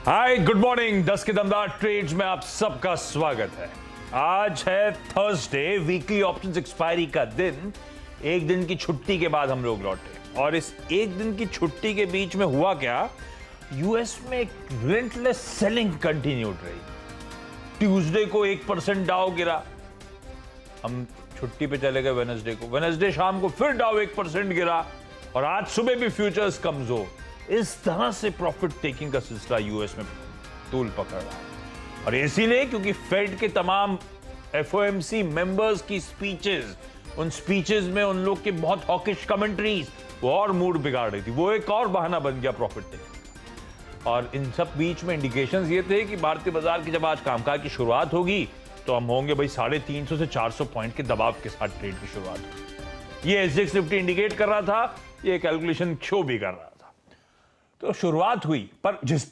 Hi good morning. 10 के दमदार trades में आप सबका स्वागत है। आज है थर्सडे, वीकली ऑप्शंस एक्सपायरी का दिन। एक दिन की छुट्टी के बाद हम लोग लौटे और इस एक दिन की छुट्टी के बीच में हुआ क्या, यूएस में एक रिलेंटलेस सेलिंग कंटिन्यूड रही। ट्यूसडे को 1% डाउ गिरा, हम छुट्टी पे चले गए वेडनेसडे को। वेडनेसडे शाम को फिर डाउ 1% गिरा और आज सुबह भी फ्यूचर्स कमजोर। इस तरह से प्रॉफिट टेकिंग का सिलसिला यूएस में तूल पकड़ रहा है और इसीलिए क्योंकि फेड के तमाम एफओएमसी मेंबर्स की स्पीचेस, उन स्पीचेस में उन लोग के बहुत हॉकिश कमेंट्रीज वो और मूड बिगाड़ रही थी। वो एक और बहाना बन गया प्रॉफिट टेकिंग। और इन सब बीच में इंडिकेशंस ये थे कि भारतीय बाजार की जब आज कामकाज की शुरुआत होगी तो हम होंगे भाई 350 से 400 पॉइंट के दबाव के साथ ट्रेड की शुरुआत होगी। ये एसजेएक्स निफ्टी इंडिकेट कर रहा था, ये कैलकुलेशन शो भी कर रहा था। तो शुरुआत हुई, पर जिस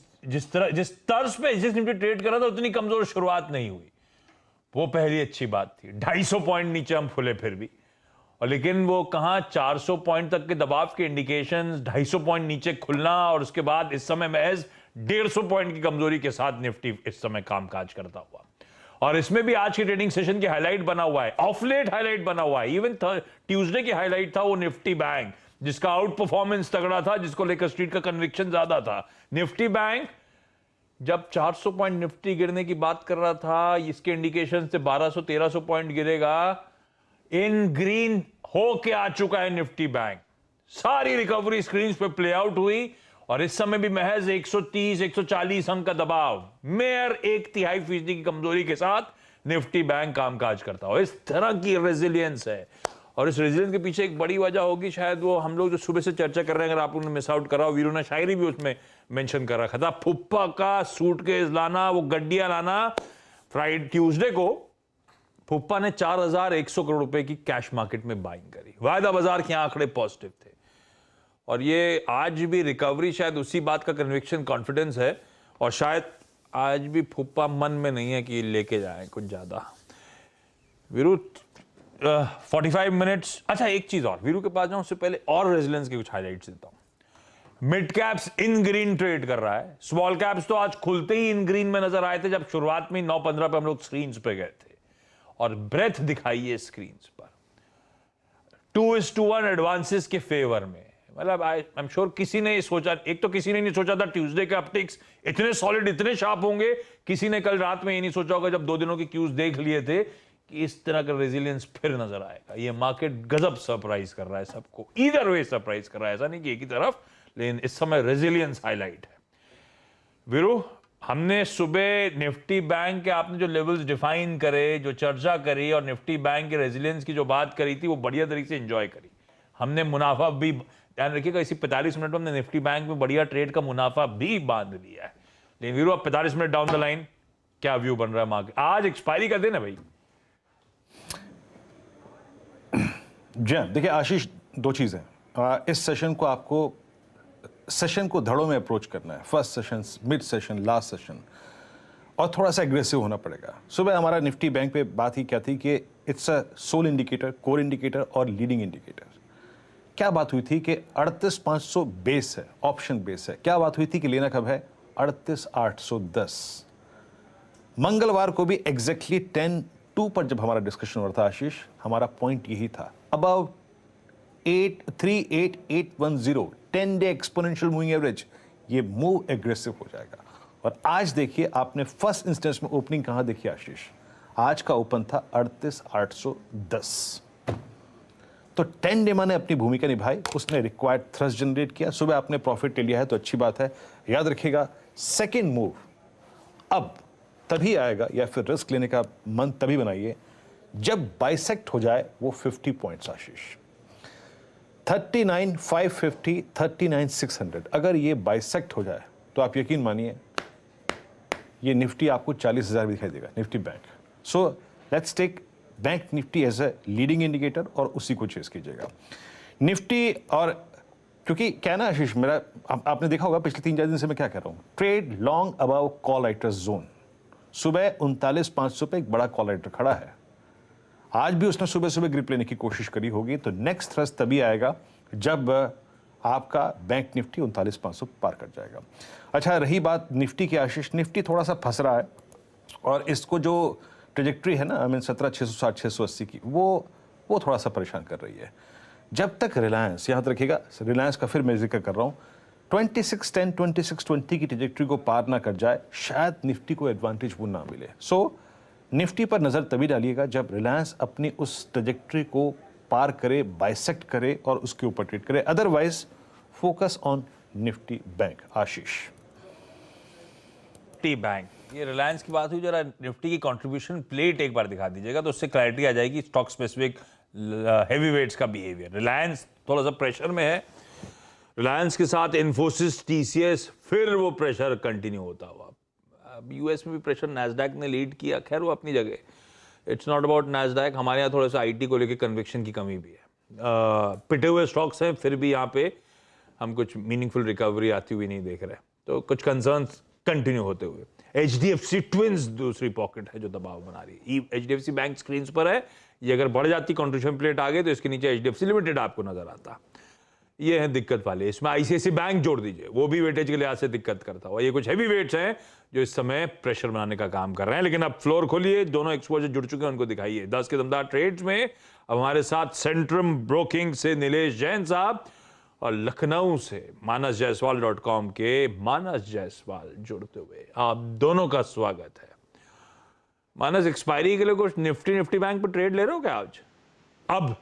तर्ज पे एसजेएक्स निफ्टी ट्रेड कर रहा था उतनी कमजोर शुरुआत नहीं हुई। वो पहली अच्छी बात थी। 250 पॉइंट नीचे हम खुले फिर भी, और लेकिन वो कहां 400 पॉइंट तक के दबाव के इंडिकेशंस, 250 पॉइंट नीचे खुलना और उसके बाद इस समय महज 150 पॉइंट की कमजोरी के साथ निफ्टी इस समय कामकाज करता हुआ। और इसमें भी आज की ट्रेडिंग सेशन की हाईलाइट बना हुआ है, ऑफ लेट हाईलाइट बना हुआ है। इवन ट्यूसडे की हाईलाइट था वो निफ्टी बैंक, जिसका आउट परफॉर्मेंस तगड़ा था, जिसको लेकर स्ट्रीट का कन्विक्शन ज्यादा था। निफ्टी बैंक जब 400 पॉइंट निफ्टी गिरने की बात कर रहा था, इसके इंडिकेशन से 1200-1300 पॉइंट गिरेगा। इन ग्रीन होके आ चुका है निफ्टी बैंक। सारी रिकवरी स्क्रीन पे प्ले आउट हुई और इस समय भी महज 130-140 अंक का दबाव, मेयर 1/3% की कमजोरी के साथ निफ्टी बैंक कामकाज करता हो। इस तरह की रेजिलियंस है और इस रेजिलियंस के पीछे एक बड़ी वजह होगी शायद वो हम लोग जो सुबह से चर्चा कर रहे हैं, अगर आप लोगों ने मिस आउट करा, वीरू ने शायरी भी उसमें मेंशन कर रखा था, फुप्पा का सूटकेस लाना, वो गड्डियां लाना। फ्राइडे ट्यूसडे को फुप्पा ने 4100 करोड़ रुपए की कैश मार्केट में बाइंग करी। वायदा बाजार के आंकड़े पॉजिटिव थे और ये आज भी रिकवरी शायद उसी बात का कन्विक्शन, कॉन्फिडेंस है। और शायद आज भी फुप्पा मन में नहीं है कि लेके जाए कुछ ज्यादा। वीरू 45 मिनट्स। अच्छा, एक चीज और, वीरू के पास जाऊं उससे पहले और रेजिलियंस की कुछ हाइलाइट्स देता हूं। मिड कैप्स इन ग्रीन ट्रेड कर रहा है। स्मॉल कैप्स तो आज खुलते ही इन ग्रीन में नजर आए थे जब शुरुआत में 9:15 पे हम लोग स्क्रीन पे गए थे और ब्रेथ दिखाई है स्क्रीन पर 2:1 एडवांसेस के फेवर में। मतलब आई एम श्योर किसी ने सोचा, एक तो किसी ने नहीं सोचा था ट्यूसडे के अपटिक्स इतने सॉलिड, इतने शार्प होंगे। किसी ने कल रात में ये नहीं सोचा होगा जब 2 दिनों के क्यूज देख लिए थे कि इस तरह का रेजिलियंस फिर नजर आएगा। ये मार्केट गजब सरप्राइज कर रहा है सबको, इधर वे सरप्राइज कर रहा है, ऐसा नहीं कि एक ही तरफ, लेकिन इस समय रेजिलियंस हाईलाइट है। वीरू, हमने सुबह निफ्टी बैंक के आपने जो लेवल्स डिफाइन करे, जो चर्चा करी और निफ्टी बैंक के रेजिलियंस की जो बात करी थी, वो बढ़िया तरीके से एंजॉय करी। हमने मुनाफा भी, ध्यान रखिएगा, इसी 45 मिनट में हमने निफ्टी बैंक में बढ़िया ट्रेड का मुनाफा भी बांध लिया है। लेकिन वीरू, अब 45 मिनट डाउन द लाइन क्या व्यू बन रहा है मार्केट? आज एक्सपायरी का दिन है भाई। जी देखिए आशीष, 2 चीज़ें। इस सेशन को आपको सेशन को धड़ों में अप्रोच करना है। First session, mid session, last session, और थोड़ा सा एग्रेसिव होना पड़ेगा। सुबह हमारा निफ्टी बैंक पे बात ही क्या थी कि it's a sole indicator, core indicator और लीडिंग इंडिकेटर। क्या बात हुई थी कि 38,500 बेस है, ऑप्शन बेस है। क्या बात हुई थी कि लेना कब है? 38,810। मंगलवार को भी एग्जैक्टली 10:02 पर जब हमारा डिस्कशन हो रहा था आशीष, हमारा पॉइंट यही था, about 38,810, 10 day exponential moving average, ये मूव एग्रेसिव हो जाएगा। और आज देखिए, आपने फर्स्ट इंस्टेंस में ओपनिंग कहां देखी आशीष? आज का ओपन था 38,810। तो 10 डे ने अपनी भूमिका निभाई, उसने रिक्वायर्ड थ्रस्ट जनरेट किया। सुबह आपने प्रॉफिट ले लिया है तो अच्छी बात है। याद रखिएगा, सेकेंड मूव अब तभी आएगा, या फिर रिस्क लेने का मन तभी बनाइए जब बाइसेक्ट हो जाए वो 50 पॉइंट्स आशीष। 39,550, 39,600 अगर ये बाइसेक्ट हो जाए तो आप यकीन मानिए ये निफ्टी आपको 40,000 भी दिखाई देगा, Nifty Bank. So let's take Bank Nifty as a leading indicator और उसी को चेस कीजिएगा निफ्टी। और क्योंकि क्या ना आशीष, मेरा आपने देखा होगा पिछले 3-4 दिन से मैं क्या कर रहा हूं, trade long about call writers zone. सुबह 39,500 पे एक बड़ा कॉल राइटर खड़ा है। आज भी उसने सुबह सुबह ग्रिप लेने की कोशिश करी होगी। तो नेक्स्ट थ्रस्ट तभी आएगा जब आपका बैंक निफ्टी 39,500 पार कर जाएगा। अच्छा, रही बात निफ्टी की आशीष, निफ्टी थोड़ा सा फंस रहा है और इसको जो ट्रेजेक्ट्री है ना, आई मीन 17,660 680 की, वो थोड़ा सा परेशान कर रही है। जब तक रिलायंस, याद रखिएगा रिलायंस का फिर मैं जिक्र कर रहा हूँ, 2610 2620 की ट्रेजेक्ट्री को पार ना कर जाए, शायद निफ्टी को एडवांटेज वो ना मिले। सो निफ्टी पर नज़र तभी डालिएगा जब रिलायंस अपनी उस ट्रेजेक्ट्री को पार करे, बाइसेक्ट करे और उसके ऊपर ट्रेड करे। Otherwise focus on Nifty bank. Ashish, Nifty bank, ये रिलायंस की बात हुई, जरा निफ्टी की कंट्रीब्यूशन प्लेट एक बार दिखा दीजिएगा तो उससे क्लैरिटी आ जाएगी स्टॉक स्पेसिफिक हेवी वेट्स का बिहेवियर। रिलायंस थोड़ा सा प्रेशर में है, रिलायंस के साथ इन्फोसिस, टीसीएस, फिर वो प्रेशर कंटिन्यू होता हुआ। अब यूएस में भी प्रेशर नैस्डैक ने लीड किया, खैर वो अपनी जगह, इट्स नॉट अबाउट नैस्डैक। हमारे यहाँ थोड़ा सा आईटी को लेकर कन्विक्शन की कमी भी है। पिटे हुए स्टॉक्स हैं, फिर भी यहाँ पे हम कुछ मीनिंगफुल रिकवरी आती हुई नहीं देख रहे, तो कुछ कंसर्न्स कंटिन्यू होते हुए। एचडीएफसी ट्विंस दूसरी पॉकेट है जो दबाव बना रही है। एचडीएफसी बैंक स्क्रीन पर है, ये अगर बढ़ जाती कंट्रीब्यूशन प्लेट आगे तो इसके नीचे एचडीएफसी लिमिटेड आपको नजर आता। ये है दिक्कत वाले। इसमें आईसीआईसी बैंक जोड़ दीजिए, वो भी वेटेज के लिहाज से दिक्कत करता हुआ। ये कुछ हैवी वेट्स हैं जो इस समय प्रेशर बनाने का काम कर रहे हैं। लेकिन अब फ्लोर खोलिए, दोनों एक्सपोजर जुड़ चुके हैं, उनको दिखाइए। 10 के दमदार ट्रेड्स में अब हमारे साथ सेंट्रम ब्रोकिंग से नीलेश जैन साहब और लखनऊ से manasjaiswal.com के मानस जायसवाल जुड़ते हुए आप दोनों का स्वागत है। मानस, एक्सपायरी के लिए कुछ निफ्टी बैंक पर ट्रेड ले रहे हो क्या आज? अब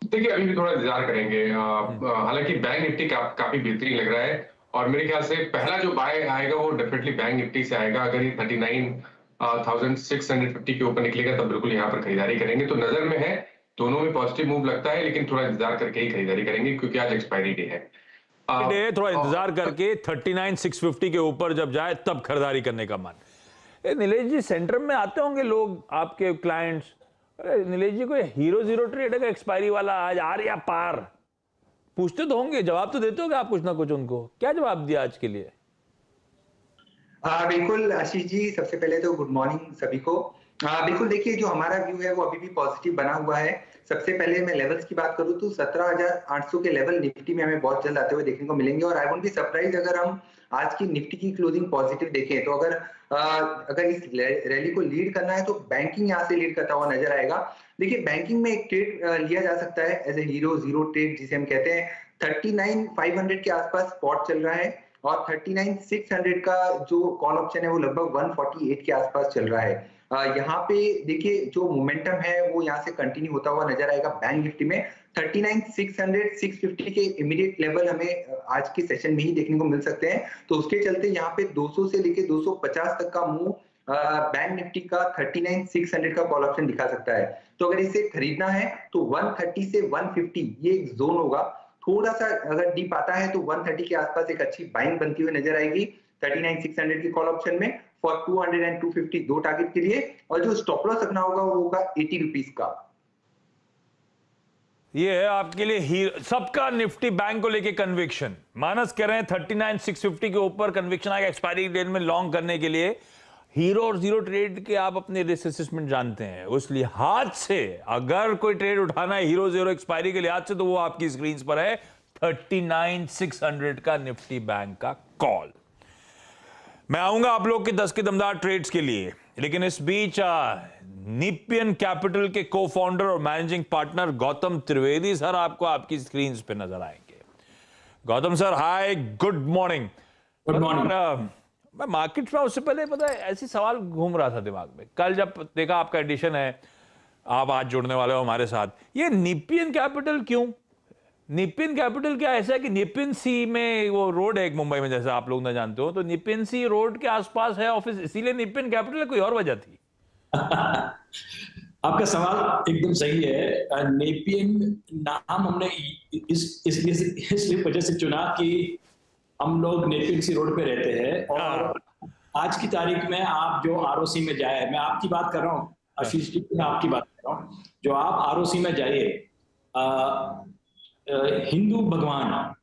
देखिए, अभी भी थोड़ा इंतजार करेंगे। हालांकि बैंक निफ्टी काफी बेहतरीन लग रहा है और मेरे ख्याल से पहला जो बाय आएगा वो डेफिनेटली बैंक निफ्टी से आएगा। अगर ये 39,650 के ऊपर निकलेगा तब बिल्कुल यहाँ पर खरीदारी करेंगे। तो नजर में है, दोनों में पॉजिटिव मूव लगता है, लेकिन थोड़ा इंतजार करके ही खरीदारी करेंगे क्योंकि आज एक्सपायरी डे है। थोड़ा इंतजार करके 39,650 के ऊपर जब जाए तब खरीदारी करने का मन। नीलेश जी, सेंटर में आते होंगे लोग, आपके क्लाइंट्स, अरे नीलेश जी कोई हीरो जीरो ट्रेड है एक्सपायरी वाला आज आ रहा पार, पूछते तो होंगे, जवाब तो देते होंगे आप कुछ ना कुछ उनको। क्या जवाब दिया आज के लिए? बिल्कुल आशीष जी, सबसे पहले तो गुड मॉर्निंग सभी को। बिल्कुल देखिए, जो हमारा व्यू है वो अभी भी पॉजिटिव बना हुआ है। सबसे पहले मैं लेवल्स की बात करूं तो 17,800 के लेवल निफ्टी में हमें बहुत जल्द आते हुए देखने को मिलेंगे और आई वोंट बी सरप्राइज अगर हम आज की निफ्टी की क्लोजिंग पॉजिटिव देखें तो अगर इस रैली को लीड करना है तो बैंकिंग यहाँ से लीड करता हुआ नजर आएगा। देखिए, बैंकिंग में एक ट्रेड लिया जा सकता है as a hero zero trade जिसे हम कहते हैं। 39,500 के आसपास स्पॉट चल रहा है और 39,600 का जो कॉल ऑप्शन है वो लगभग 148 के आसपास चल रहा है। यहाँ पे देखिए जो मोमेंटम है वो यहाँ से कंटिन्यू होता हुआ नजर आएगा बैंक निफ्टी में। 39,600 650 के इमीडिएट लेवल हमें आज के सेशन में ही देखने को मिल सकते हैं। तो उसके चलते यहाँ पे 200 से लेके 250 तक का मूव बैंक निफ्टी का 39,600 का कॉल ऑप्शन दिखा सकता है। तो अगर इसे खरीदना है तो 130 से 150 ये एक जोन होगा। थोड़ा सा अगर डीप आता है तो 130 के आसपास एक अच्छी बाइंग बनती हुई नजर आएगी 39,600 की कॉल ऑप्शन में फॉर 200 एंड 250 दो टारगेट के लिए। और जो स्टॉप लॉस रखना होगा वो होगा 80 रुपीज का। ये है आपके लिए सबका निफ्टी बैंक को लेके कन्विक्शन। मानस कह रहे हैं 39,650 के ऊपर कन्विक्शन आएगा एक्सपायरी डेट में लॉन्ग करने के लिए। हीरो और जीरो ट्रेड के आप अपने रिस्क असेसमेंट जानते हैं, उस लिहाज से अगर कोई ट्रेड उठाना है हीरो जीरो एक्सपायरी के लिहाज से तो वो आपकी स्क्रीन पर है 39,600 का निफ्टी बैंक का कॉल। मैं आऊंगा आप लोग के 10 के दमदार ट्रेड्स के लिए, लेकिन इस बीच निपियन कैपिटल के को फाउंडर और managing partner Gautam Trivedi sir आपको आपकी स्क्रीन पे नजर आएंगे। Gautam sir hi, good morning. Good morning. मैं मार्केट में उससे पहले पता है ऐसी सवाल घूम रहा था दिमाग में, कल जब देखा आपका एडिशन है, आप आज जुड़ने वाले हो हमारे साथ। ये निपियन कैपिटल क्यों? निपियन कैपिटल क्या ऐसा है कि निपियन सी में वो रोड है एक मुंबई में, जैसे आप लोग ना जानते हो, तो निपियन सी रोड के आसपास है ऑफिस, इसीलिए निपियन कैपिटल? कोई और वजह थी? आपका सवाल एकदम सही है। नेपियन नाम हमने इसलिए वजह से चुना कि हम लोग नेपियन सी रोड पे रहते हैं और आज की तारीख में आप जो आरओसी में जाए, मैं आपकी बात कर रहा हूँ आशीष जी, मैं आपकी बात कर रहा हूँ, जो आप आरओसी में जाइए, हिंदू भगवान,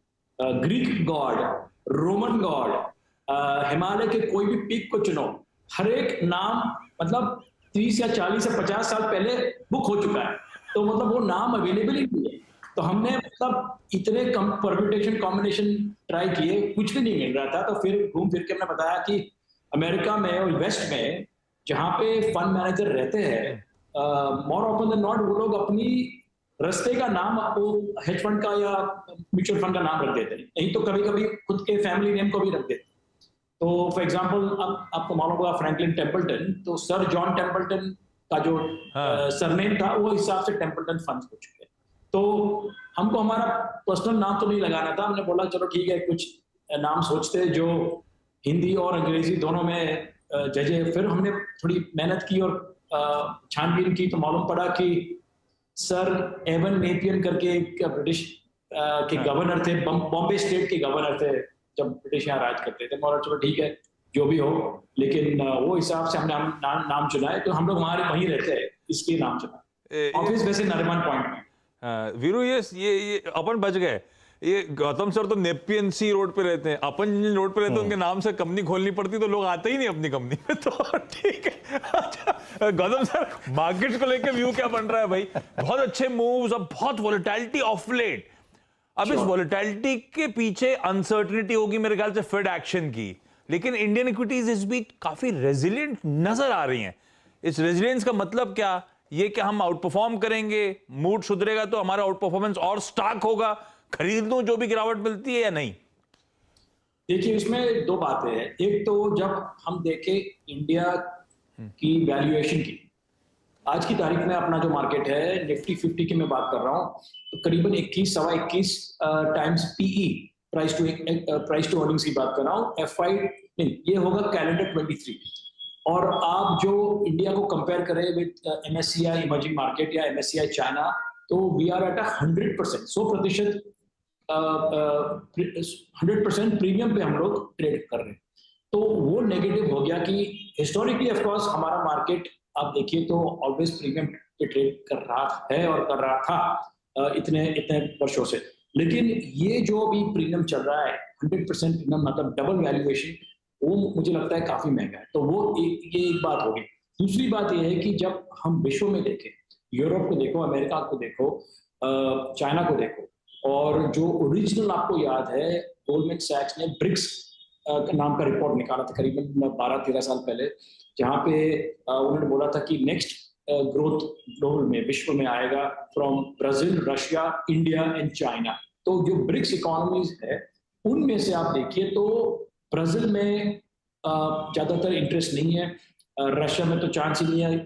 Greek God, Roman God, Himalaya के कोई भी पीक को चुनो, हर एक नाम मतलब 30 या 40 या 50 साल पहले बुक हो चुका है, तो मतलब वो नाम अवेलेबल ही नहीं है। तो हमने मतलब इतने कम परम्यूटेशन कॉम्बिनेशन ट्राई किए, कुछ भी नहीं मिल रहा था। तो फिर घूम फिर के हमने बताया कि अमेरिका में और वेस्ट में जहाँ पे फंड मैनेजर रहते हैं, मोर ऑफन देन नॉट वो लोग अपनी रस्ते का नाम वो हेज फंड का या म्यूचुअल फंड का नाम रख देते हैं, नहीं तो कभी कभी खुद के फैमिली नेम को भी रख देते हैं। तो फॉर एग्जांपल आपको मालूम होगा फ्रैंकलिन टेम्पल्टन, तो सर जॉन टेम्पल्टन का जो सरनेम था वो हिसाब से टेम्पल्टन फंड्स हो चुके। तो हमको हमारा पर्सनल नाम तो नहीं लगाना था, हमने बोला चलो ठीक है कुछ नाम सोचते जो हिंदी और अंग्रेजी दोनों में जजे। फिर हमने थोड़ी मेहनत की और छानबीन की, तो मालूम पड़ा कि सर एवन नेपियन करके एक ब्रिटिश के गवर्नर थे, बॉम्बे स्टेट के गवर्नर थे जब ब्रिटिश यहाँ राज करते थे। बोला चलो ठीक है जो भी हो, लेकिन वो हिसाब से हमने नाम चुना है, तो हम लोग हमारे वहीं रहते हैं इसलिए नाम चुना। ऑफिस वैसे नरिमन पॉइंट में। वीरू ये अपन बच गए। ये गौतम सर तो नेपियन सी रोड पे रहते हैं, अपन जिन रोड पे रहते हैं उनके नाम से कंपनी खोलनी पड़ती तो लोग आते ही नहीं अपनी कंपनी में। तो ठीक है। अच्छा गौतम सर, मार्केट को लेके व्यू क्या बन रहा है भाई? बहुत अच्छे मूव्स, अब बहुत वोलेटिलिटी ऑफ लेट। अब इस वोलेटिलिटी के पीछे अनसर्टेनिटी होगी मेरे ख्याल से फेड एक्शन की, लेकिन इंडियन इक्विटीज इस बीच काफी रेजिलिएंट नजर आ रही हैं। इस रेजिलियंस का मतलब क्या? ये कि हम आउट परफॉर्म करेंगे, मूड सुधरेगा तो हमारा आउट परफॉर्मेंस और स्टार्क होगा, खरीद लूं जो भी गिरावट मिलती है या नहीं? देखिए इसमें दो बातें हैं। एक तो जब हम देखें इंडिया की वैल्यूएशन की, आज की तारीख में अपना जो मार्केट है निफ्टी 50 की मैं बात कर रहा हूं, तो करीबन 21-21 times PE, price to earnings की बात कर रहा हूं। FY नहीं, ये होगा कैलेंडर 23। और आप जो इंडिया को कंपेयर करें विद MSCI इमर्जिंग मार्केट या MSCI चाइना, तो वी आर एट 100% 100% प्रीमियम पे हम लोग ट्रेड कर रहे हैं। तो वो नेगेटिव हो गया कि हिस्टोरिकली ऑफ कोर्स हमारा मार्केट आप देखिए तो ऑलवेज प्रीमियम पे ट्रेड कर रहा है और कर रहा था इतने वर्षों से। लेकिन ये जो भी प्रीमियम चल रहा है 100% प्रीमियम, मतलब डबल वैल्यूएशन, वो मुझे लगता है काफी महंगा है। तो वो ये एक बात होगी। दूसरी बात ये है कि जब हम विश्व में देखें, यूरोप को देखो, अमेरिका को देखो, चाइना को देखो, और जो ओरिजिनल आपको याद है गोल्डमैन सैक्स ने ब्रिक्स नाम का रिपोर्ट निकाला था करीबन 12-13 साल पहले, जहाँ पे उन्होंने बोला था कि नेक्स्ट ग्रोथ ग्लोबल में, विश्व में आएगा from Brazil, Russia, India and China. तो जो ब्रिक्स इकोनॉमीज है उनमें से आप देखिए तो ब्राजील में ज्यादातर इंटरेस्ट नहीं है, रशिया में तो चांस ही नहीं है,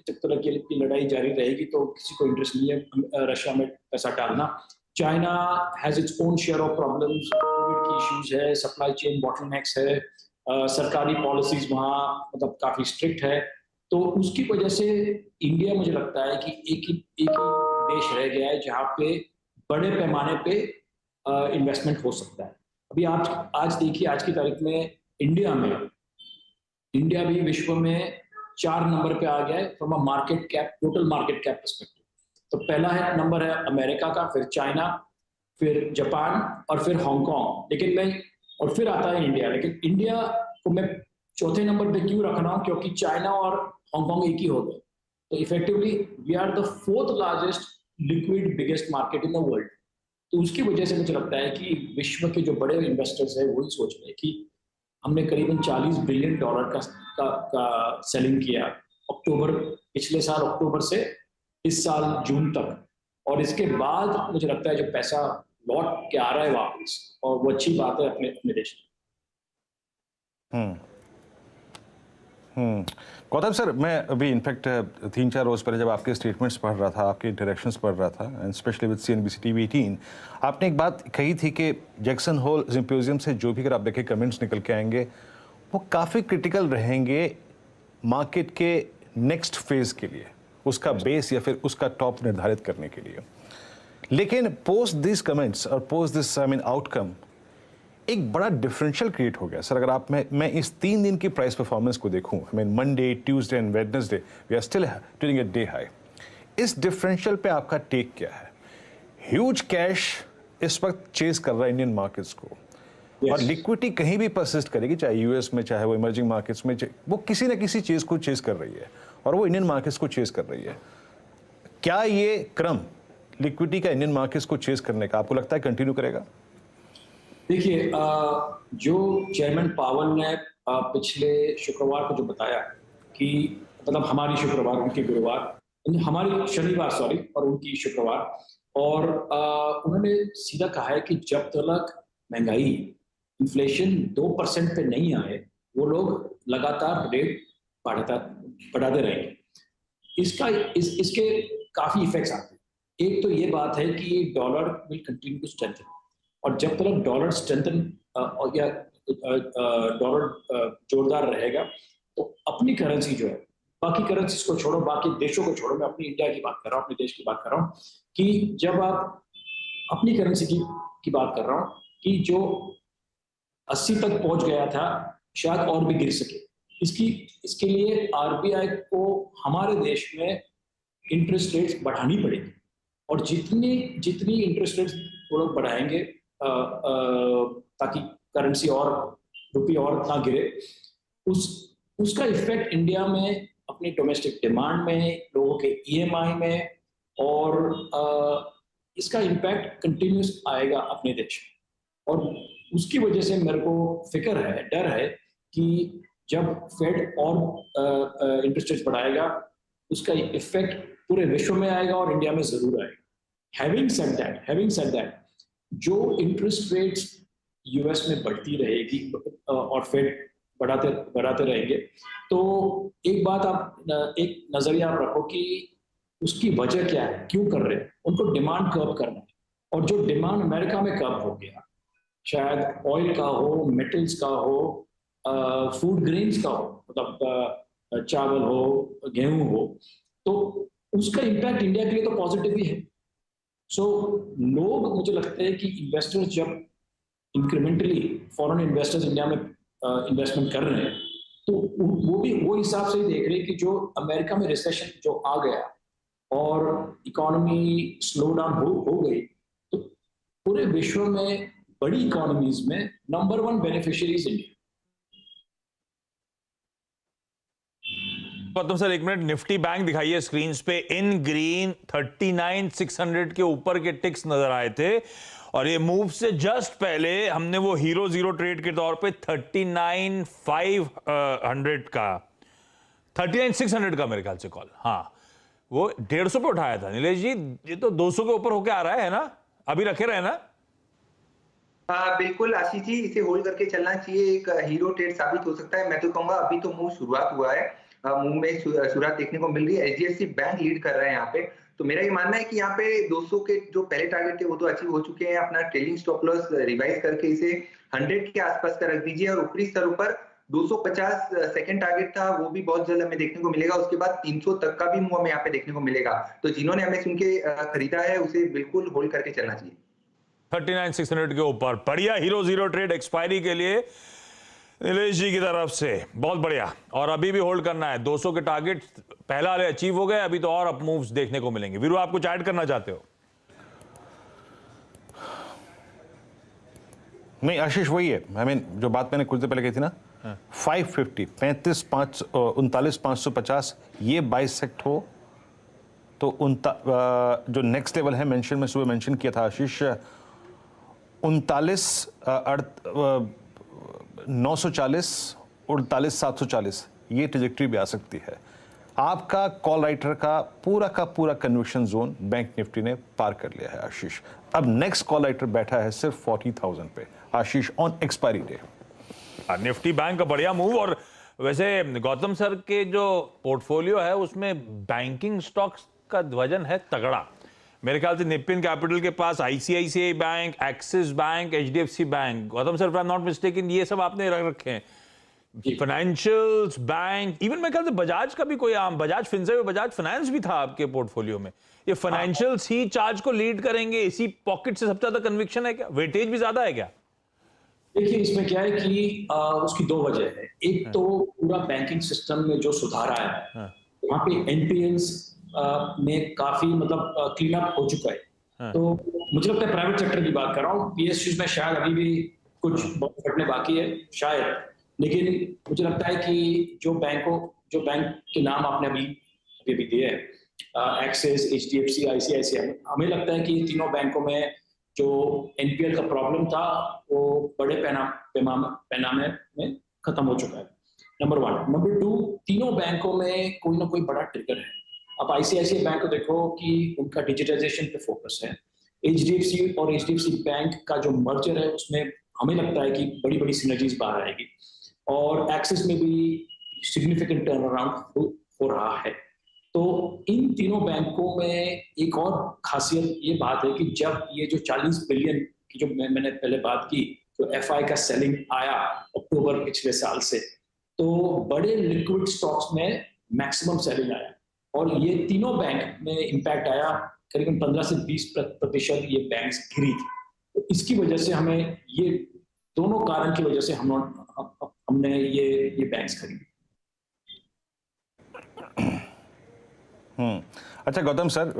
जब तक की लड़ाई जारी रहेगी तो किसी को इंटरेस्ट नहीं है रशिया में पैसा डालना। China has its own share of problems, Covid की इश्यूज है, सप्लाई चेन बॉटलनेक्स है, सरकारी पॉलिसीज वहाँ मतलब काफी स्ट्रिक्ट है। तो उसकी वजह से इंडिया मुझे लगता है कि एक ही देश रह गया है जहाँ पे बड़े पैमाने पे इन्वेस्टमेंट हो सकता है। अभी आज देखिए, आज की तारीख में इंडिया भी विश्व में 4 नंबर पे आ गया है from a market cap, total market cap perspective. तो पहला नंबर है अमेरिका का, फिर चाइना, फिर जापान और फिर हांगकांग, और फिर आता है इंडिया। लेकिन इंडिया को मैं चौथे नंबर पे क्यों रख रहा हूँ? क्योंकि चाइना और हांगकांग एक ही हो गए। तो effectively we are the 4th largest liquid biggest market in the world. तो उसकी वजह से मुझे लगता है कि विश्व के जो बड़े इन्वेस्टर्स हैं वही सोच रहे हैं कि हमने करीबन $40 बिलियन का सेलिंग किया पिछले साल अक्टूबर से इस साल जून तक, और इसके बाद मुझे लगता है जो पैसा लौट के आ रहा है वापस, और वो अच्छी बात है अपने देश में। गौतम सर, मैं अभी इनफैक्ट 3-4 रोज पहले जब आपके स्टेटमेंट्स पढ़ रहा था, आपके इंटरेक्शंस पढ़ रहा था, and specially with CNBC TV 18, आपने एक बात कही थी कि जैक्सन होल सिंपोजियम से जो भी अगर आप देखें कमेंट्स निकल के आएंगे वो काफ़ी क्रिटिकल रहेंगे मार्केट के नेक्स्ट फेज के लिए, उसका बेस या फिर उसका टॉप निर्धारित करने के लिए। लेकिन पोस्ट दिस कमेंट्स और पोस्ट दिस आउटकम एक बड़ा डिफरेंशियल क्रिएट हो गया सर। अगर आप मैं इस 3 दिन की प्राइस परफॉर्मेंस को देखूं, Monday, Tuesday and Wednesday we are still trading at day high. इस डिफरेंशियल पे आपका टेक क्या है? ह्यूज कैश इस वक्त चेस कर रहा है इंडियन मार्केट्स को, और लिक्विडिटी कहीं भी परसिस्ट करेगी, चाहे यूएस में, चाहे वो इमर्जिंग मार्केट्स में, वो किसी ना किसी चीज को चेस कर रही है, और वो इंडियन मार्केट्स को चेस कर रही है। क्या ये क्रम लिक्विडिटी का इंडियन मार्केट्स को चेस करने का आपको लगता है कंटिन्यू करेगा? देखिए, जो चेयरमैन पावल ने पिछले शुक्रवार को जो बताया कि मतलब हमारी शुक्रवार, उनकी गुरुवार, हमारी शनिवार सॉरी, और उनकी शुक्रवार, और उन्होंने सीधा कहा है कि जब तक महंगाई, इन्फ्लेशन 2% पे नहीं आए, वो लोग लगातार रेट बढ़ाते रहेंगे। इसके काफी इफेक्ट्स आते हैं। एक तो ये बात है कि dollar will continue to strengthen, और जब तक डॉलर स्ट्रेंथन या डॉलर जोरदार रहेगा, तो अपनी करेंसी जो है, बाकी करेंसीज को छोड़ो, बाकी देशों को छोड़ो, मैं अपनी इंडिया की बात कर रहा हूँ, अपने देश की बात कर रहा हूँ, कि जब आप अपनी करेंसी की बात कर रहा हूँ कि जो 80 तक पहुंच गया था, शायद और भी गिर सके। इसके लिए आरबीआई को हमारे देश में इंटरेस्ट रेट्स बढ़ानी पड़ेगी, और जितनी इंटरेस्ट रेट्स वो लोग बढ़ाएंगे ताकि करेंसी और रुपये और ना गिरे, उसका इफेक्ट इंडिया में अपनी डोमेस्टिक डिमांड में, लोगों के ईएमआई में, और इसका इम्पैक्ट कंटिन्यूस आएगा अपने देश में। और उसकी वजह से मेरे को फिक्र है, डर है कि जब फेड और इंटरेस्ट रेट बढ़ाएगा, उसका इफेक्ट पूरे विश्व में आएगा और इंडिया में जरूर आएगा। हैविंग सेड दैट, जो इंटरेस्ट रेट्स यूएस में बढ़ती रहेगी और फेड बढ़ाते रहेंगे, तो एक बात एक नजरिया आप रखो कि उसकी वजह क्या है, क्यों कर रहे हैं। उनको डिमांड कर्व करना है, और जो डिमांड अमेरिका में कर्व हो गया, शायद ऑयल का हो, मेटल्स का हो, फूड ग्रेन्स का हो, मतलब चावल हो, गेहूं हो, तो उसका इम्पैक्ट इंडिया के लिए तो पॉजिटिव ही है। सो लोग, मुझे लगता है कि इन्वेस्टर्स जब इंक्रीमेंटली फॉरेन इन्वेस्टर्स इंडिया में इन्वेस्टमेंट कर रहे हैं, तो वो हिसाब से ही देख रहे हैं कि जो अमेरिका में रिसेशन जो आ गया और इकोनॉमी स्लो डाउन हो गई, तो पूरे विश्व में बड़ी इकोनॉमीज में number 1 beneficiaries India. Gautam sir, एक मिनट, निफ्टी बैंक दिखाइए स्क्रीन पे। इन ग्रीन 39,600 के ऊपर के टिक्स नजर आए थे, और ये मूव से जस्ट पहले हमने वो हीरो जीरो ट्रेड के तौर पे 39,500 का, 39,600 का मेरे ख्याल से कॉल, हाँ, वो 150 पे उठाया था। नीलेश जी, ये तो 200 के ऊपर होके आ रहा है ना, अभी रखे रहे ना? बिल्कुल आशीष जी, इसे होल्ड करके चलना चाहिए, एक हीरो ट्रेड साबित हो सकता है। मैं तो कहूंगा अभी तो मूव शुरुआत हुआ है, मूव में शुरुआत देखने को मिल रही है। एचडीएफसी बैंक लीड कर रहे हैं यहाँ पे, तो मेरा ये मानना है कि यहाँ पे 200 के जो पहले टारगेट थे वो तो अचीव हो चुके हैं। अपना ट्रेलिंग स्टॉप लॉस रिवाइज करके इसे 100 के आसपास का रख दीजिए, और ऊपरी स्तर पर 250 सेकंड टारगेट था, वो भी बहुत जल्द हमें देखने को मिलेगा। उसके बाद 300 तक का भी मूव हमें यहाँ पे देखने को मिलेगा। तो जिन्होंने हमें सुन के खरीदा है, उसे बिल्कुल होल्ड करके चलना चाहिए। 39,600 के ऊपर बढ़िया हीरो जीरो ट्रेड एक्सपायरी के लिए नीलेश जी की तरफ से, बहुत बढ़िया। और अभी भी होल्ड करना है, 200 के टारगेट पहला वाले अचीव हो गए, अभी तो और अप मूव्स देखने को मिलेंगे। वीरू, आप कुछ ऐड करना चाहते हो? नहीं आशीष, वही है, आई मीन जो बात मैंने कुछ देर पहले कही थी ना, 550 39,550 ये बाइसेक्ट हो तो जो नेक्स्ट लेवल है, मेंशन में सुबह मेंशन किया था आशीष, 39,940 39,740 ये ट्रेजेक्टरी भी आ सकती है। आपका कॉल राइटर का पूरा कन्विक्शन जोन बैंक निफ्टी ने पार कर लिया है आशीष। अब नेक्स्ट कॉल राइटर बैठा है सिर्फ 40,000 पे Ashish, on expiry day. Nifty bank का बढ़िया मूव। और वैसे गौतम सर के जो पोर्टफोलियो है उसमें बैंकिंग स्टॉक्स का वजन है तगड़ा। मेरे ख्याल से निप्पिन कैपिटल के पास ICICI bank, Axis bank, HDFC bank, Gautam sir, I am not mistaken, ये सब आपने रख रखे हैं। फाइनेंशियल्स, बैंक, इवन मेरे ख्याल से बजाज का भी कोई आम, बजाज फिनसर्व, बजाज फाइनेंस भी था आपके पोर्टफोलियो में। ये फाइनेंशियल्स ही चार्ज को लीड करेंगे, इसी पॉकेट से सबसे ज्यादा कन्विक्शन है क्या? वेटेज भी ज्यादा है क्या? देखिए, इसमें क्या है कि उसकी दो वजह है। एक तो पूरा बैंकिंग सिस्टम में जो सुधार आया है, वहाँ पे एनपीएल्स में काफी मतलब क्लीन अप हो चुका है। तो मुझे लगता है प्राइवेट सेक्टर की बात कर रहा हूँ, पीएसयूज में शायद अभी भी कुछ बहुत फटने बाकी है शायद, लेकिन मुझे लगता है कि जो बैंक के नाम आपने अभी दिए हैं, एक्सिस, HDFC, ICICI, हमें लगता है कि ये तीनों बैंकों में जो NPL का प्रॉब्लम था वो बड़े पैमाने में खत्म हो चुका है। नंबर 1। नंबर 2, तीनों बैंकों में कोई ना कोई बड़ा ट्रिगर है। अब ICICI बैंक को देखो कि उनका डिजिटाइजेशन पे फोकस है। HDFC और HDFC बैंक का जो मर्जर है उसमें हमें लगता है कि बड़ी बड़ी सिनर्जीज बाहर आएगी, और एक्सिस में भी सिग्निफिकेंट टर्न अराउंड हो रहा है। तो इन तीनों बैंकों में एक और खासियत ये बात है कि जब ये जो 40 बिलियन की जो मैंने पहले बात की, जो FI का सेलिंग आया अक्टूबर पिछले साल से, तो बड़े लिक्विड स्टॉक्स में मैक्सिमम सेलिंग आया, और ये तीनों बैंक में इंपैक्ट आया। करीबन 15 से 20% ये बैंक्स गिरी थी। तो इसकी वजह से हमें ये दोनों कारण की वजह से हमने ये बैंक्स खरीदे। अच्छा गौतम सर,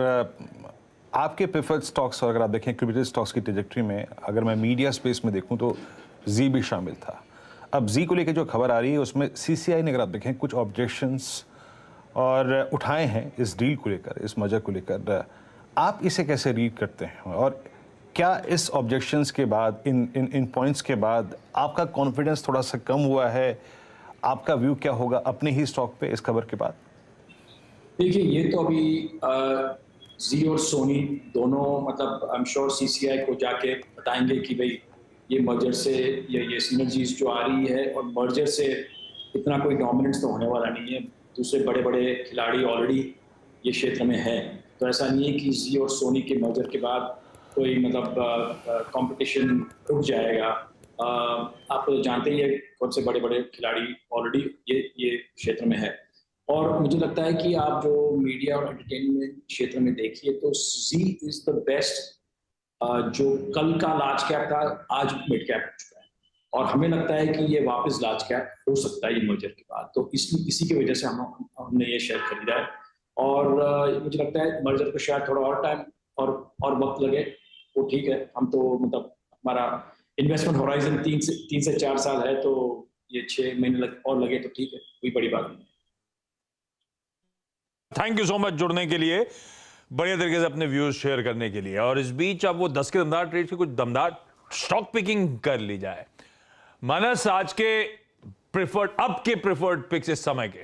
आपके प्रेफर्ड स्टॉक्स, और अगर आप देखें क्रिप्टो स्टॉक्स की ट्रेजेक्टरी में, अगर मैं मीडिया स्पेस में देखूं तो जी भी शामिल था। अब जी को लेकर जो खबर आ रही है उसमें CCI ने, अगर आप देखें, कुछ ऑब्जेक्शंस और उठाए हैं इस डील को लेकर, इस मर्जर को लेकर। आप इसे कैसे रीड करते हैं, और क्या इस ऑब्जेक्शंस के बाद, इन पॉइंट्स के बाद आपका कॉन्फिडेंस थोड़ा सा कम हुआ है? आपका व्यू क्या होगा अपने ही स्टॉक पे इस खबर के बाद? देखिए, ये तो अभी जी और सोनी दोनों, मतलब आई एम श्योर CCI को जाके बताएंगे कि भाई ये मर्जर से ये सिनर्जीज जो आ रही है, और मर्जर से इतना कोई डोमिनेंस तो होने वाला नहीं है। दूसरे बड़े बड़े खिलाड़ी ऑलरेडी ये क्षेत्र में है, तो ऐसा नहीं है कि जी और सोनी के मर्जर के बाद कोई मतलब कंपटीशन रुक जाएगा। आप तो जानते ही है कौन से बड़े बड़े खिलाड़ी ऑलरेडी ये क्षेत्र में है। और मुझे लगता है कि आप जो मीडिया और एंटरटेनमेंट क्षेत्र में देखिए तो जी इज द बेस्ट, जो कल का लार्ज कैप था आज मिड कैप हो चुका है, और हमें लगता है कि ये वापस लार्ज कैप हो सकता है ये मर्जर के बाद। तो इसी की वजह से हमने ये शेयर खरीदा है, और मुझे लगता है मर्जर को शायद थोड़ा और टाइम और वक्त लगे, वो ठीक है। हम तो मतलब हमारा इन्वेस्टमेंट होराइजन 3 से 4 साल है, तो ये 6 महीने और लगे तो ठीक है, कोई बड़ी बात नहीं। थैंक यू सो मच जुड़ने के लिए, बढ़िया तरीके से अपने व्यूज शेयर करने के लिए। और इस बीच अब वो 10 के दमदार ट्रेड की कुछ दमदार स्टॉक पिकिंग कर ली जाए। मानस, आज के प्रेफर्ड पिक्स इस समय के?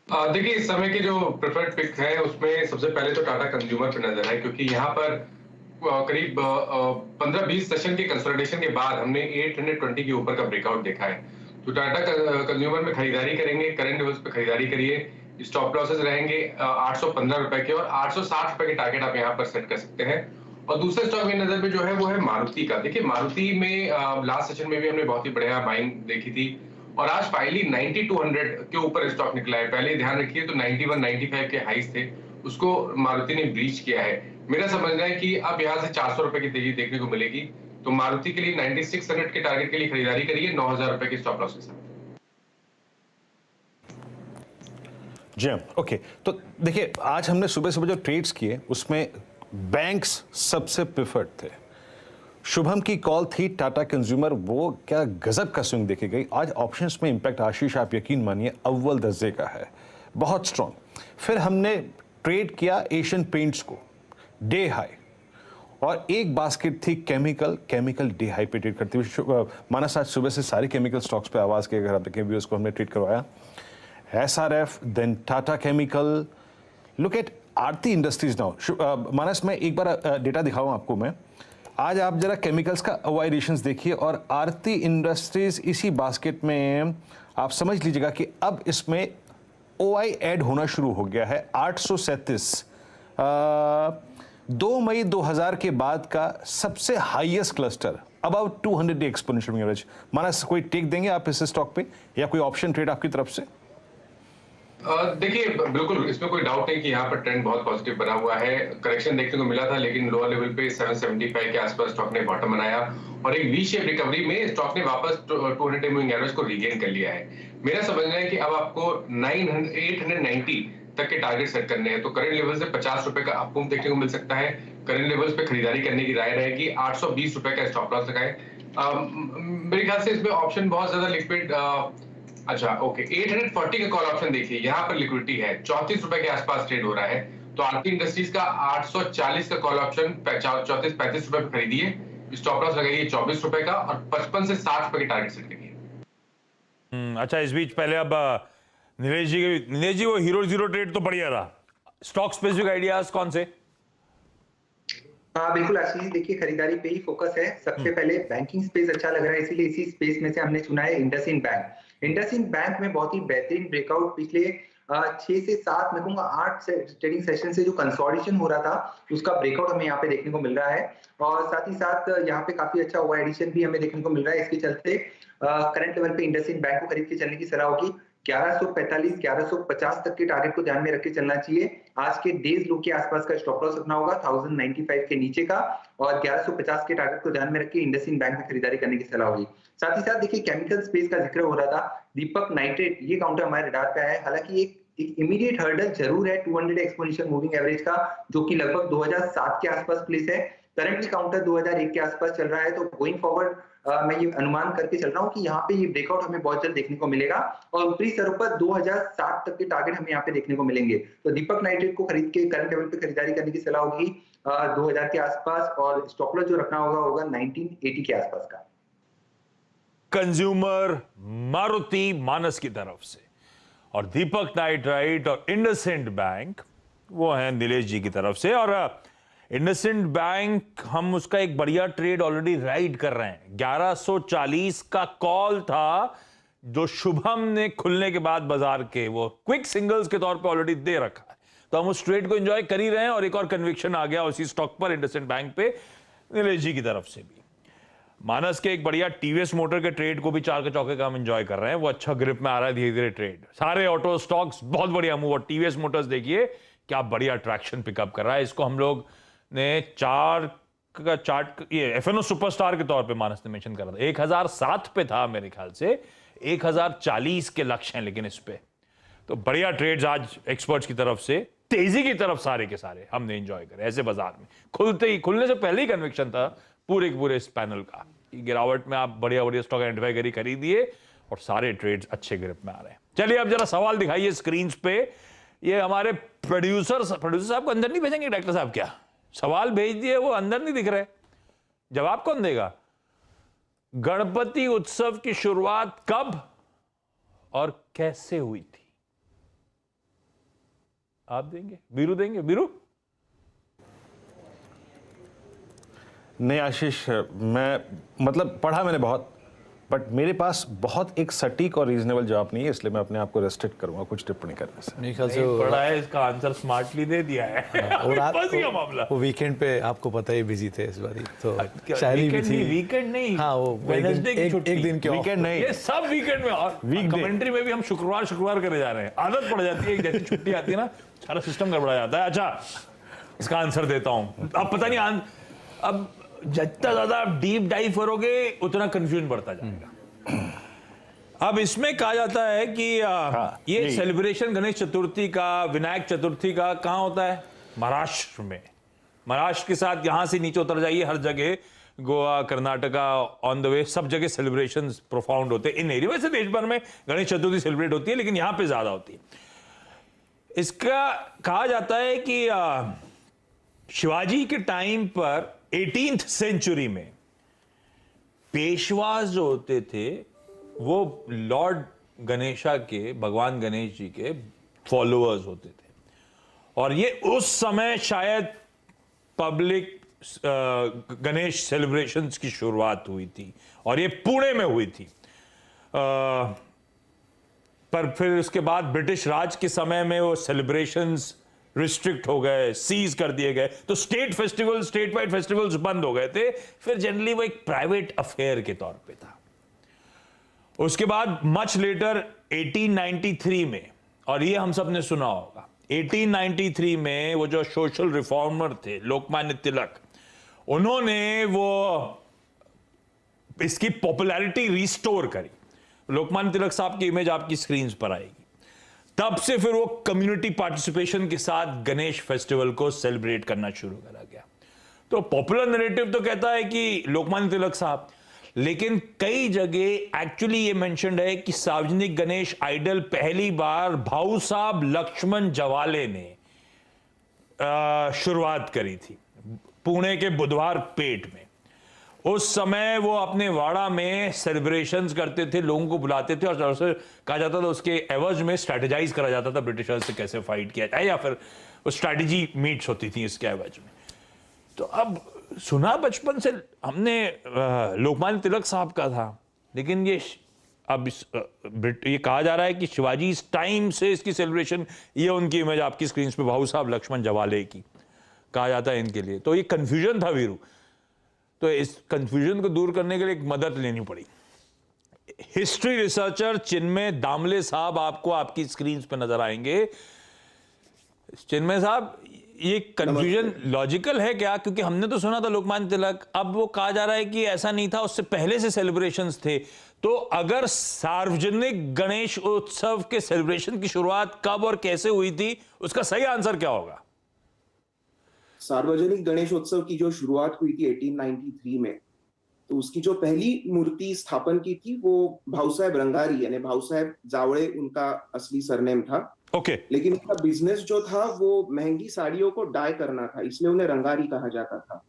देखिए, इस समय के जो प्रेफर्ड पिक है उसमें सबसे पहले तो टाटा कंज्यूमर पे नजर है, क्योंकि यहाँ पर करीब 15-20 सेशन के कंसोलिडेशन के बाद हमने 820 के ऊपर का ब्रेकआउट देखा है। तो टाटा कंज्यूमर में खरीदारी करेंगे, करंट लेवल्स पे खरीदारी करिए। स्टॉप लॉसेस रहेंगे 815 रुपए के, और 860 रुपए के टारगेट आप यहाँ पर सेट कर सकते हैं। और दूसरे स्टॉक में नजर पे जो है वो है मारुति का। देखिए, मारुति में लास्ट सेशन में भी हमने बहुत ही बढ़िया बाइंग देखी थी, और आज फाइनली 9200 के ऊपर स्टॉक निकला है। पहले ध्यान रखिए तो 91-95 के हाईज थे, उसको मारुति ने ब्रीच किया है। मेरा समझना है कि अब यहाँ से 400 रुपए की तेजी देखने को मिलेगी। तो मारुति के लिए 9600 के टारगेट के लिए खरीदारी करिए 9000 रुपए की स्टॉप लॉस के साथ। जी ओके, तो देखिए आज हमने सुबह सुबह जो ट्रेड्स किए उसमें बैंक्स सबसे प्रेफर्ड थे। शुभम की कॉल थी टाटा कंज्यूमर, वो क्या गजब का स्विंग देखी गई। आज ऑप्शंस में इंपैक्ट, आशीष आप यकीन मानिए अव्वल दर्जे का है, बहुत स्ट्रॉन्ग। फिर हमने ट्रेड किया एशियन पेंट्स को, डे हाई, और एक बास्केट थी केमिकल डे हाई पे ट्रेड करती हुई। मानस आज सुबह से सारी केमिकल स्टॉक्स पे आवाज के, अगर आप देखें व्यूअर्स को हमने ट्रेड करवाया। SRF, then Tata chemical, look at Aarti industries now. Manas मैं एक बार डेटा दिखाऊं आपको मैं। आज आप जरा केमिकल्स का वाइडेशंस देखिए, और आरती इंडस्ट्रीज इसी बास्केट में आप समझ लीजिएगा कि अब इसमें OI ऐड होना शुरू हो गया है। 837 2 मई 2000 के बाद का सबसे highest cluster, about 200 day exponential average. Manas कोई टेक देंगे आप इस स्टॉक पे, या कोई ऑप्शन ट्रेड आपकी तरफ से? देखिए, बिल्कुल इसमें कोई डाउट नहीं कि यहाँ पर ट्रेंड बहुत पॉजिटिव बना हुआ है। करेक्शन देखने को मिला था, लेकिन लोअर लेवल पे 775 के आसपास स्टॉक ने बॉटम बनाया, और एक वी शेप रिकवरी में स्टॉक ने वापस 200 डे मूविंग एवरेज को रीगेन कर लिया है। मेरा समझना है कि अब आपको 890 तक के टारगेट सेट करने हैं। तो करंट लेवल से 50 रुपए का अपमूव देखने को मिल सकता है। करंट लेवल्स पे खरीदारी करने की राय रहेगी। 820 रुपए का स्टॉप लॉस लगाएं। मेरे ख्याल से इसमें ऑप्शन बहुत ज्यादा लिक्विड अच्छा ओके, 840 का कॉल ऑप्शन देखिए, यहाँ पर लिक्विडिटी है, 34 रुपए के आसपास ट्रेड हो रहा है। तो आरती इंडस्ट्रीज का 840 का कॉल ऑप्शन 34-35 रुपए पे खरीदिए, स्टॉप लॉस लगाइए 24 रुपए का और 55 से 60 रुपए के टारगेट सेट करिए। अच्छा, इस बीच पहले अब नीलेश जी वो हीरो जीरो ट्रेड तो बढ़िया रहा, स्टॉक स्पेसिफिक आइडियाज कौन से? हाँ बिल्कुल आशीष जी, देखिए खरीदारी पे ही फोकस है। सबसे पहले बैंकिंग स्पेस अच्छा लग रहा है, इसीलिए इसी स्पेस में से हमने चुना है इंडसइंड बैंक। इंडसइंड बैंक में बहुत ही बेहतरीन ब्रेकआउट पिछले 6 से 7 मैं कहूंगा 8 ट्रेडिंग सेशन से जो कंसोलिडेशन हो रहा था उसका ब्रेकआउट हमें यहाँ पे देखने को मिल रहा है। और साथ ही साथ यहाँ पे काफी अच्छा ओवर एडिशन भी हमें देखने को मिल रहा है। इसके चलते करंट लेवल पे इंडसइंड बैंक को खरीद के चलने की सलाह होगी। 1145 1150 तक के टारगेट को ध्यान में रख के चलना चाहिए। आज के डेज लो के आसपास का स्टॉप लॉस रखना होगा 1095 के नीचे का, और 1150 के टारगेट को ध्यान में रख के इंडसइंड बैंक में खरीदारी करने की सलाह होगी। साथ ही साथ देखिए केमिकल स्पेस का जिक्र हो रहा था, दीपक नाइट्रेट ये काउंटर हमारे रडार पे आया है। हालांकि एक इमीडिएट हर्डल जरूर है 200 एक्सपोनेंशियल मूविंग एवरेज का, जो कि लगभग 2007 के आसपास प्लेस है। करंटली काउंटर 2001 के आसपास चल रहा है। तो गोइंग फॉरवर्ड मैं ये अनुमान करके चल रहा हूँ कि यहाँ पे ये ब्रेकआउट हमें बहुत जल्द देखने को मिलेगा और ऊपरी स्तरों पर 2060 तक के टारगेट हमें यहाँ पे देखने को मिलेंगे। तो दीपक नाइट्रेट को खरीद के करंट लेवल पे खरीदारी करने की सलाह होगी 2000 के आसपास, और स्टॉप लॉस जो रखना होगा 1980 के आसपास का। कंज्यूमर मारुति मानस की तरफ से, और दीपक नाइट्राइट और इंडसइंड बैंक वो है नीलेश जी की तरफ से। और इंडसइंड बैंक हम उसका एक बढ़िया ट्रेड ऑलरेडी राइड कर रहे हैं। 1140 का कॉल था जो शुभम ने खुलने के बाद बाजार के वो क्विक सिंगल्स के तौर पे ऑलरेडी दे रखा है, तो हम उस ट्रेड को एंजॉय कर ही रहे हैं। और एक और कन्विक्शन आ गया उसी स्टॉक पर इंडसइंड बैंक पे नीलेश जी की तरफ से भी। मानस के एक बढ़िया टीवीएस मोटर के ट्रेड को भी 4 के चौके का हम एंजॉय कर रहे हैं, वो अच्छा ग्रिप में आ रहा है धीरे धीरे ट्रेड। सारे ऑटो स्टॉक्स बहुत बढ़िया मूव, और टीवीएस मोटर्स देखिए क्या बढ़िया ट्रैक्शन पिकअप कर रहा है। इसको हम लोग ने 4 का चार्ट ये एफएनओ सुपरस्टार के तौर पे मानस ने मेंशन करा था। 1007 पे था मेरे ख्याल से, 1040 के लक्ष्य हैं लेकिन इस पे तो बढ़िया ट्रेड्स आज एक्सपर्ट्स की तरफ से तेजी की तरफ सारे के सारे हमने एंजॉय करे। ऐसे बाजार में खुलने से पहले ही कन्विक्शन था पूरे के पूरे इस पैनल का कि गिरावट में आप बढ़िया बढ़िया स्टॉक आइडेंटिफाई करी खरीदिए, और सारे ट्रेड्स अच्छे ग्रिप में आ रहे हैं। चलिए अब जरा सवाल दिखाइए स्क्रीन पे। ये हमारे प्रोड्यूसर साहब को अंदर नहीं भेजेंगे डायरेक्टर साहब? क्या सवाल भेज दिए, वो अंदर नहीं दिख रहे, जवाब कौन देगा? गणपति उत्सव की शुरुआत कब और कैसे हुई थी? आप देंगे? बीरू देंगे? बीरू? नहीं आशीष, मैं मतलब पढ़ा मैंने बहुत, बट मेरे पास बहुत एक सटीक और रीजनेबल जवाब नहीं है, इसलिए मैं अपने आप को रेस्ट्रिक्ट करूंगा कुछ टिप्पणी करने से। मेरे ख्याल से पढ़ा है, इसका आंसर स्मार्टली दे दिया है। और रात बस ये मामला। वो वीकेंड पे आपको पता ही बिजी थे इस बारी, तो क्या, शायरी भी थी। वीकेंड नहीं, हाँ वो वेडनेसडे की एक छुट्टी। दिन के वीकेंड नहीं, ये सब वीकेंड में, और कमेंट्री में भी हम शुक्रवार करे जा रहे हैं। आदत पड़ जाती है, जैसी छुट्टी आती है ना सारा सिस्टम गड़बड़ा जाता है। अच्छा, इसका आंसर देता हूं। अब पता नहीं अब जितना ज्यादा आप डीप डाइव करोगे उतना कंफ्यूजन बढ़ता जाएगा। अब इसमें कहा जाता है कि ये सेलिब्रेशन गणेश चतुर्थी का, विनायक चतुर्थी का कहां होता है? महाराष्ट्र में। महाराष्ट्र के साथ यहां से नीचे उतर जाइए, हर जगह Goa, Karnataka, on the way सब जगह सेलिब्रेशंस प्रोफाउंड होते हैं इन एरिया। वैसे देश भर में गणेश चतुर्थी सेलिब्रेट होती है, लेकिन यहां पे ज्यादा होती है। इसका कहा जाता है कि शिवाजी के टाइम पर 18th सेंचुरी में पेशवास जो होते थे वो लॉर्ड गणेशा के, भगवान गणेश जी के फॉलोअर्स होते थे, और ये उस समय शायद पब्लिक गणेश सेलिब्रेशंस की शुरुआत हुई थी, और ये पुणे में हुई थी। पर फिर उसके बाद ब्रिटिश राज के समय में वो सेलिब्रेशंस रिस्ट्रिक्ट हो गए, सीज कर दिए गए, तो स्टेट वाइड फेस्टिवल्स बंद हो गए थे। फिर जनरली वो एक प्राइवेट अफेयर के तौर पे था। उसके बाद मच लेटर 1893 में, और ये हम सब ने सुना होगा, 1893 में वो जो सोशल रिफॉर्मर थे लोकमान्य तिलक, उन्होंने वो इसकी पॉपुलैरिटी रिस्टोर करी। लोकमान्य तिलक साहब की इमेज आपकी स्क्रीन पर आएगी। तब से फिर वो कम्युनिटी पार्टिसिपेशन के साथ गणेश फेस्टिवल को सेलिब्रेट करना शुरू करा गया। तो पॉपुलर नैरेटिव तो कहता है कि लोकमान्य तिलक साहब, लेकिन कई जगह एक्चुअली ये मेंशन्ड है कि सार्वजनिक गणेश आइडल पहली बार भाऊ साहब लक्ष्मण जवाले ने शुरुआत करी थी पुणे के बुधवार पेट में। उस समय वो अपने वाड़ा में सेलिब्रेशंस करते थे, लोगों को बुलाते थे और उसे कहा जाता था उसके एवज में स्ट्रैटेजाइज करा जाता था ब्रिटिशर्स से कैसे फाइट किया जाए, या फिर वो स्ट्रैटेजी मीट्स होती थी इसके एवज में। तो अब सुना बचपन से हमने लोकमान्य तिलक साहब का था, लेकिन ये अब ये कहा जा रहा है कि शिवाजी इस टाइम से इसकी सेलिब्रेशन, ये उनकी इमेज आपकी स्क्रीन पे भाऊ साहब लक्ष्मण जवाले की कहा जाता है इनके लिए। तो ये कंफ्यूजन था वीरू, तो इस कंफ्यूजन को दूर करने के लिए एक मदद लेनी पड़ी। हिस्ट्री रिसर्चर चिन्मय दामले साहब आपको आपकी स्क्रीन पे नजर आएंगे। चिन्मय साहब, ये कंफ्यूजन लॉजिकल है क्या? क्योंकि हमने तो सुना था लोकमान्य तिलक, अब वो कहा जा रहा है कि ऐसा नहीं था, उससे पहले से सेलिब्रेशंस थे। तो अगर सार्वजनिक गणेश उत्सव के सेलिब्रेशन की शुरुआत कब और कैसे हुई थी, उसका सही आंसर क्या होगा? सार्वजनिक गणेशोत्सव की जो शुरुआत हुई थी 1893 में, तो उसकी जो पहली मूर्ति स्थापन की थी वो भाऊ साहेब रंगारी, यानी भाऊ साहेब जावड़े उनका असली सरनेम था। ओके। लेकिन उनका बिजनेस जो था वो महंगी साड़ियों को डाई करना था, इसलिए उन्हें रंगारी कहा जाता था।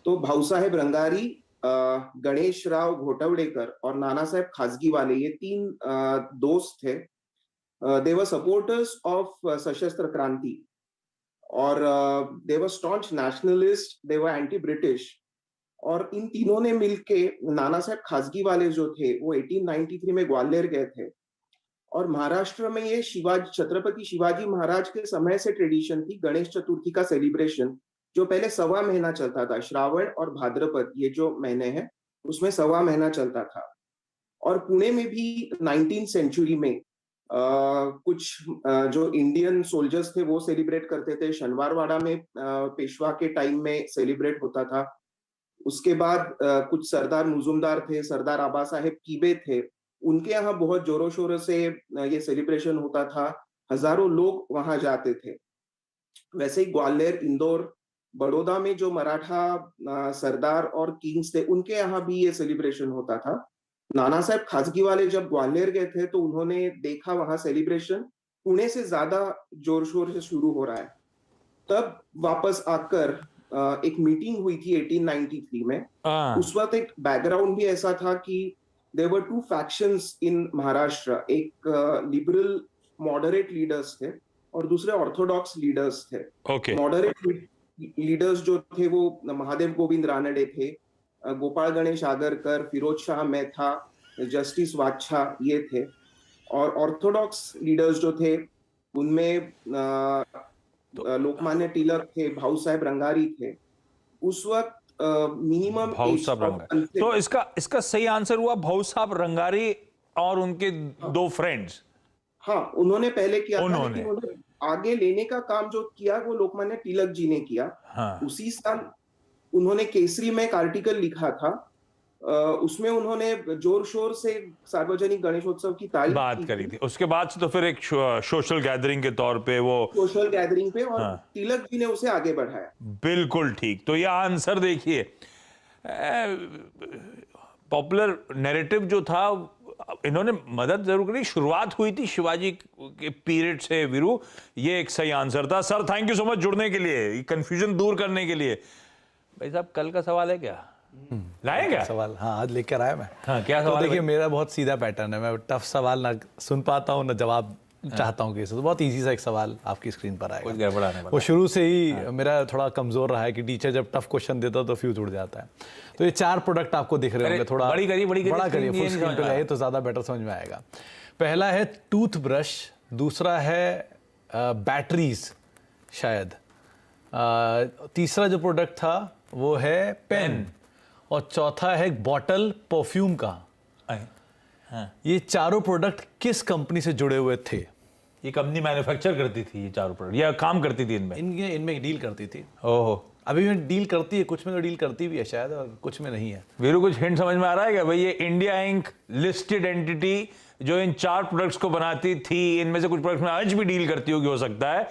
तो भाऊ साहेब रंगारी, गणेश राव घोटवड़ेकर और नाना साहेब खाजगीवाले, ये तीन दोस्त थे। दे वर सपोर्टर्स ऑफ सशस्त्र क्रांति और दे वर स्टॉन्च नेशनलिस्ट, दे वर एंटी ब्रिटिश। और इन तीनों ने मिलके, नाना साहेब खाजगीवाले जो थे वो 1893 में ग्वालियर गए थे और महाराष्ट्र में ये छत्रपति शिवाजी महाराज के समय से ट्रेडिशन थी गणेश चतुर्थी का सेलिब्रेशन, जो पहले 1.25 महीना चलता था। श्रावण और भाद्रपद ये जो महीने हैं उसमें 1.25 महीना चलता था। और पुणे में भी 19th सेंचुरी में कुछ जो इंडियन सोल्जर्स थे वो सेलिब्रेट करते थे। शनिवारवाड़ा में पेशवा के टाइम में सेलिब्रेट होता था। उसके बाद कुछ सरदार मुजुमदार थे, सरदार आबा साहेब कीबे थे, उनके यहाँ बहुत जोरों शोरों से ये सेलिब्रेशन होता था। हजारों लोग वहां जाते थे। वैसे ही ग्वालियर, इंदौर, बड़ौदा में जो मराठा सरदार और किंग्स थे उनके यहाँ भी ये सेलिब्रेशन होता था। नाना साहेब खाजगीवाले जब ग्वालियर गए थे तो उन्होंने देखा वहां सेलिब्रेशन पुणे से ज्यादा जोर शोर से शुरू हो रहा है। तब वापस आकर एक मीटिंग हुई थी 1893 में। उस वक्त एक बैकग्राउंड भी ऐसा था कि देयर वर 2 फैक्शंस इन महाराष्ट्र। एक लिबरल मॉडरेट लीडर्स थे और दूसरे ऑर्थोडॉक्स लीडर्स थे। Okay. मॉडरेट लीडर्स जो थे वो महादेव गोविंद रानडे थे, गोपाल गणेश आगरकर, फिरोज शाह मेहता, जस्टिस वाच्छा, ये थे। और ऑर्थोडॉक्स लीडर्स जो थे उनमें लोकमान्य तिलक थे, भाऊ साहेब रंगारी थे। उस वक्त मिनिमम भाऊ साहब रंगारी, तो इसका सही आंसर हुआ भाऊ साहब रंगारी और उनके 2 फ्रेंड्स। हाँ, उन्होंने पहले किया था, लेकिन उन्होंने आगे लेने का काम जो किया वो लोकमान्य तिलक जी ने किया। हाँ। उसी साल उन्होंने केसरी में एक आर्टिकल लिखा था, उसमें उन्होंने जोर शोर से सार्वजनिक गणेशोत्सव की तारीफ बात करी थी। उसके बाद से तो फिर एक सोशल गैदरिंग के तौर पे वो सोशल गैदरिंग पे, और हाँ। तिलक जी ने उसे आगे बढ़ाया। बिल्कुल ठीक। तो यह आंसर देखिए, पॉपुलर नैरेटिव जो था इन्होंने मदद जरूर करी। शुरुआत हुई थी शिवाजी के पीरियड से वीरू, ये एक सही आंसर था। Sir thank you so much जुड़ने के लिए, कंफ्यूजन दूर करने के लिए। भाई साहब कल का सवाल है क्या? लाए क्या सवाल? हाँ, आज लेकर आया मैं। हाँ, क्या तो सवाल है देखिए, भाई? मेरा बहुत सीधा पैटर्न है, मैं टफ सवाल ना सुन पाता हूँ ना जवाब चाहता हूँ किसी। तो बहुत इजी सा एक सवाल आपकी स्क्रीन पर आएगा। कुछ गड़बड़ आने वाला वो शुरू से ही मेरा थोड़ा कमजोर रहा है कि टीचर जब टफ क्वेश्चन देता तो फ्यूज उड़ जाता है। तो ये 4 प्रोडक्ट आपको दिख रहे होंगे, थोड़ा बड़ी करिए बड़ा करिए, फुल स्क्रीन पे लाइए तो ज्यादा बेटर समझ में आएगा। पहला है टूथब्रश, दूसरा है बैटरीज शायद, तीसरा जो प्रोडक्ट था वो है पेन, और चौथा है बॉटल परफ्यूम का। हाँ। ये चारों प्रोडक्ट किस कंपनी से जुड़े हुए थे? ये कंपनी मैन्युफैक्चर करती थी ये चारों प्रोडक्ट, या काम करती थी इनमें? इनमें डील करती थी। ओहो, अभी में डील करती है, कुछ में तो डील करती भी है शायद, और कुछ में नहीं है। वीरू कुछ हिंट समझ में आ रहा है क्या भाई? ये इंडिया इंक लिस्टेड एंटिटी जो इन 4 प्रोडक्ट्स को बनाती थी, इनमें से कुछ प्रोडक्ट्स में आज भी डील करती होगी, हो सकता है।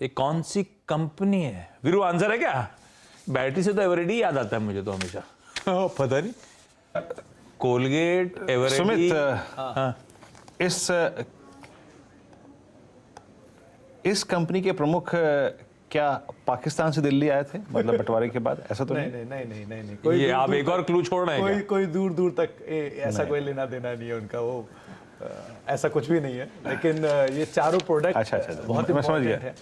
ये कौन सी कंपनी है वीरू? आंसर है क्या? बैटरी से तो एवरीडी याद आता है मुझे तो हमेशा। पता नहीं। कोलगेट, सुमित, हाँ, इस कंपनी के प्रमुख क्या पाकिस्तान से दिल्ली आए थे, मतलब बंटवारे के बाद? ऐसा तो नहीं नहीं? नहीं नहीं नहीं नहीं ये आप एक और क्लू छोड़ रहे हैं क्या? कोई दूर दूर तक ऐसा कोई लेना देना नहीं है उनका, वो ऐसा कुछ भी नहीं है। लेकिन ये चारों प्रोडक्ट अच्छा, बहुत मैं समझ इंपॉर्टेंट गया। है।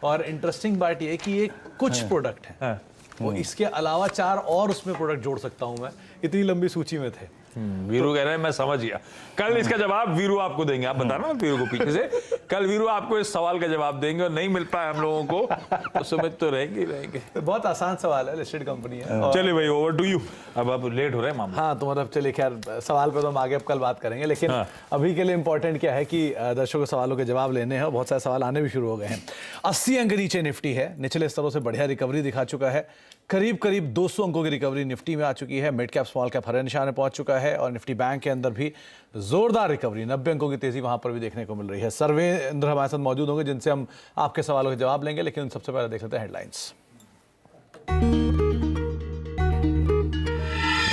और इंटरेस्टिंग बात ये है कि ये कुछ प्रोडक्ट हैं, हाँ। वो इसके अलावा 4 और उसमें प्रोडक्ट जोड़ सकता हूं मैं, इतनी लंबी सूची में थे। वीरू कह रहे हैं मैं समझ गया। कल इसका जवाब वीरू आपको देंगे, आप बताना वीरू को पीछे से। कल वीरू आपको इस सवाल का जवाब देंगे और नहीं मिल पाए हम लोगों को तो सुमित तो रहेंगे ही रहेंगे। बहुत आसान सवाल है, लिस्टेड कंपनी है। और चलिए भाई, ओवर टू यू। अब लेट हो रहा है मामला। हाँ, तो मतलब चलिए, खैर सवाल पे तो हम आगे अब कल बात करेंगे, लेकिन हाँ। अभी के लिए इंपॉर्टेंट क्या है कि दर्शकों के सवालों के जवाब लेने हैं और बहुत सारे सवाल आने भी शुरू हो गए हैं। 80 अंक नीचे निफ्टी है, निचले स्तरों से बढ़िया रिकवरी दिखा चुका है। करीब 200 अंकों की रिकवरी निफ्टी में आ चुकी है। मिड कैप स्मॉल कैप हरे निशान में पहुंच चुका है और निफ्टी बैंक के अंदर भी जोरदार रिकवरी, 90 अंकों की तेजी वहां पर भी देखने को मिल रही है। सर्वेंद्र हमारे साथ मौजूद होंगे जिनसे हम आपके सवालों के जवाब लेंगे, लेकिन सबसे पहले देख लेते हैं हेडलाइंस।